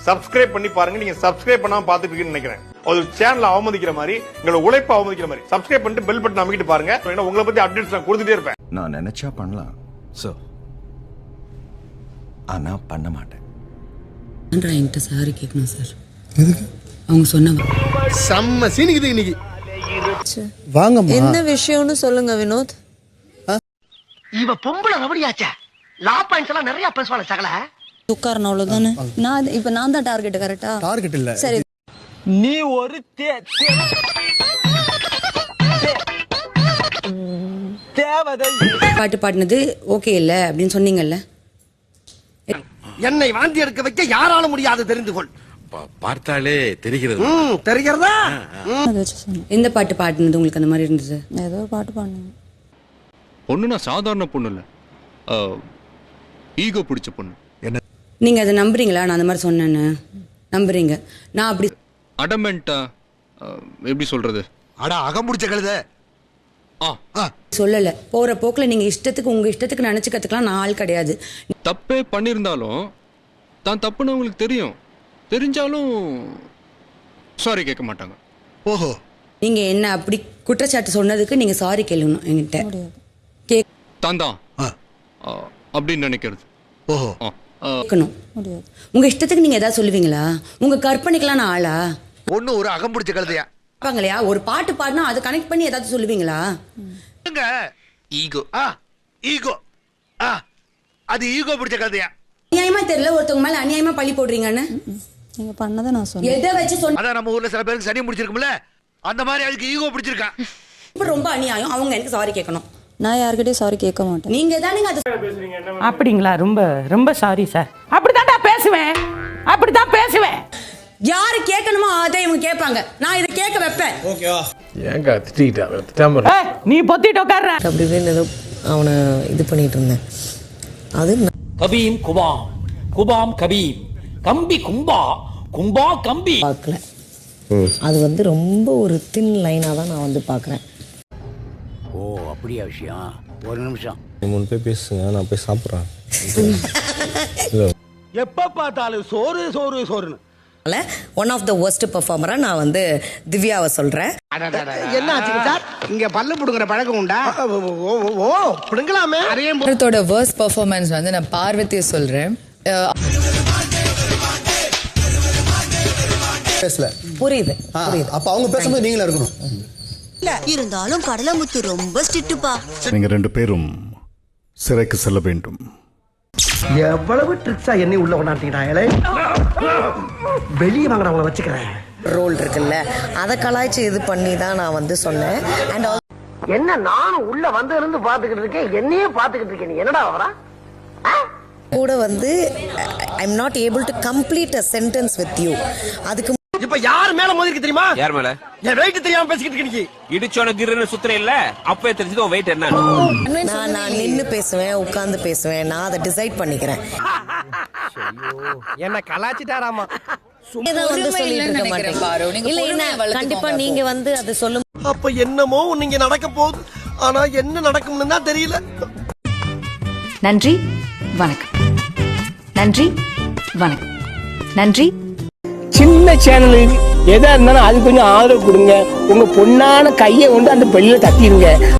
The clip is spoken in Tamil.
சப்ஸ்கிரைப் பண்ணி பாருங்க. நீங்க சப்ஸ்கிரைப் பண்ணாம பாத்துட்டு இருக்கீங்கன்னு நினைக்கிறேன். ஒரு சேனலை அவமதிக்கிற மாதிரி, எங்களோட உழைப்பை அவமதிக்கிற மாதிரி. சப்ஸ்கிரைப் பண்ணிட்டு பெல் பட்டன் அமைக்கிட்டு பாருங்க. உங்களை பத்தி அப்டேட்ஸ் நான் கொடுத்துட்டே இருப்பேன். நான் நினைச்சா பண்ணலாம் சார், ஆனா பண்ண மாட்டேன். என்கிட்ட சாரி கேட்கணும் சார். அவங்க சொன்னாங்க செம்ம சீனிக்குது இன்னைக்கு. வாங்கம்மா. என்ன விஷயம்னு சொல்லுங்க வினோத். இவ பொம்பளை ரவடியாச்சே. லா பாயிண்ட்ஸ் எல்லாம் நிறைய பேசுவாங்க சகல. உட்காரணும் அவ்வளவுதானே. நான் தான் டார்கெட். கரெக்டா? டார்கெட் இல்ல. சரி. நீ ஒரு தேவதை. பாட்டு பாடினது ஓகே இல்ல அப்படின்னு சொன்னீங்கல்ல. என்னை வாந்தி எடுக்க வைக்க யாரால முடியாது தெரிந்து கொள். பார்த்தாலே தெரிகிறது. தெரிகிறதா? எந்த பாட்டு பாடினது உங்களுக்கு அந்த மாதிரி இருந்தது? ஏதோ ஒரு பாட்டு பாடுங்க. பொண்ணுனா சாதாரண பொண்ணு இல்ல, ஈகோ பிடிச்ச பொண்ணு. நீங்க அதை நம்புறீங்களா? நான் அந்த மாதிரி சொன்னேன்னு நம்புறீங்க? நான் அப்படி அடமெண்டா எப்படி சொல்றது? அட அகம் பிடிச்ச கழுத. சொல்லல. போற போக்குல நீங்க இஷ்டத்துக்கு உங்க இஷ்டத்துக்கு நினைச்சுக்கிறதுக்கெல்லாம் நான் ஆள் கிடையாது. தப்பே பண்ணியிருந்தாலும் தான் தப்புன்னு உங்களுக்கு தெரியும். தெரிஞ்சாலும் சாரி கேட்க மாட்டாங்க. ஓஹோ. நீங்க என்ன அப்படி குற்றச்சாட்டு சொன்னதுக்கு நீங்க சாரி கேளுங்க என்கிட்ட. தான் அப்படின்னு நினைக்கிறது. ஓஹோ. கேட்கணும். உங்க இஷ்டத்துக்கு நீங்க ஏதாவது சொல்லுவீங்களா? உங்க கற்பனைக்கெல்லாம் நான் ஆளா? ஒண்ணு ஒரு அகம் பிடிச்ச கழுதையா இல்லையா? ஒரு பாட்டு பாடினா அதை கனெக்ட் பண்ணி ஏதாவது சொல்லுவீங்களா? ஈகோ. ஈகோ. அது ஈகோ பிடிச்ச கழுதையா? அநியாயமா தெரியல ஒருத்தவங்க மேல அநியாயமா பழி போடுறீங்கன்னு. நீங்க பண்ணதை நான் சொன்னேன். எதை வச்சு சொன்ன? அதான் நம்ம ஊர்ல சில பேருக்கு சனி முடிச்சிருக்கும்ல, அந்த மாதிரி அதுக்கு ஈகோ பிடிச்சிருக்கான். இப்ப ரொம்ப அநியாயம். அவங்க எனக்கு சாரி கேட்கணும். நான் யார்கிட்டயும் சாரி கேட்க மாட்டேன். நீங்க தானே அது. அப்படிங்களா? ரொம்ப ரொம்ப சாரி சார். அப்படித்தான்டா பேசுவேன். அப்படித்தான் பேசுவேன். யாரு கேட்கணுமோ அதை இவங்க கேட்பாங்க. நான் இதை கேட்க வைப்பேன். ஓகேவா? ஏங்க திட்டிட்டா நீ பொத்திட்டு உட்கார்ற. அப்படிவே ஏதோ அவனை இது பண்ணிட்டு இருந்தேன். அது கபீம் குபாம், குபாம் கபீம், கம்பி கும்பா, கும்பா கம்பி பார்க்கல. அது வந்து ரொம்ப ஒரு தின் லைனா தான் நான் வந்து பாக்குறேன். ஓ அப்படியா விஷயம்? ஒரு நிமிஷம் போய் பேசுங்க, நான் போய் சாப்பிட்றேன். எப்ப பார்த்தாலும் சோறு சோறு சோறுன்னு. ஒன் ஆஃப் த worst பெர்ஃபார்மரா நான் வந்து திவ்யாவை சொல்றேன். என்ன ஆச்சுங்க சார்? இங்க பல்லு புடுங்குற பழக்கம் உண்டா? ஓ புடுங்கலாமே. அடுத்தோட worst பெர்ஃபார்மன்ஸ் வந்து நான் பார்வதியை சொல்றேன். பேசல. புரியுது. அப்ப அவங்க பேசும்போது நீங்களா இருக்கணும். இருந்தாலும் கடலமுத்து ரொம்ப ஸ்ட்ரிக்ட்டுப்பா. நீங்க 2 பேரும் சிறைக்கு செல்ல வேண்டும். எவ்வளவு ட்ரிக்ஸா என்னை உள்ள கொண்டாட்டிட்டாங்களே. வெளியே வாங்கட அவங்கள வச்சுக்கிறேன். ரோல் இருக்குல்ல, அதை கலாய்ச்சி இது பண்ணி தான் நான் வந்து சொன்னேன். அண்ட் என்ன நானும் உள்ள வந்து இருந்து பாத்துக்கிட்டு இருக்கேன், என்னையே பாத்துக்கிட்டு இருக்கேன். நீ என்னடா வரா? கூட வந்து I am not able to complete a sentence with you. அதுக்கு இப்ப யார் மேல மோதிருக்கு தெரியுமா? யார் மேல? என் வெயிட் தெரியாம பேசிக்கிட்டு இருக்கீங்க. இடிச்சோன கிருன்னு சுத்துற இல்ல, அப்பவே தெரிஞ்சது உன் வெயிட் என்ன. நான் நின்னு பேசுவேன், உட்கார்ந்து பேசுவேன். நான் அதை டிசைட் பண்ணிக்கிறேன். என்ன கலாச்சிட்டாராமா? வந்து சொல்லிட்டு இருக்க மாட்டேன். இல்ல என்ன கண்டிப்பா நீங்க வந்து அதை சொல்லும். அப்ப என்னமோ நீங்க நடக்க போகுது, ஆனா என்ன நடக்கும்னு தான் தெரியல. நன்றி, வணக்கம். நன்றி, வணக்கம். நன்றி. சின்ன சேனலுக்கு எதா இருந்தாலும் அது கொஞ்சம் ஆதரவு கொடுங்க. உங்க பொண்ணான கையை கொண்டு அந்த பெல்லில தட்டிடுங்க.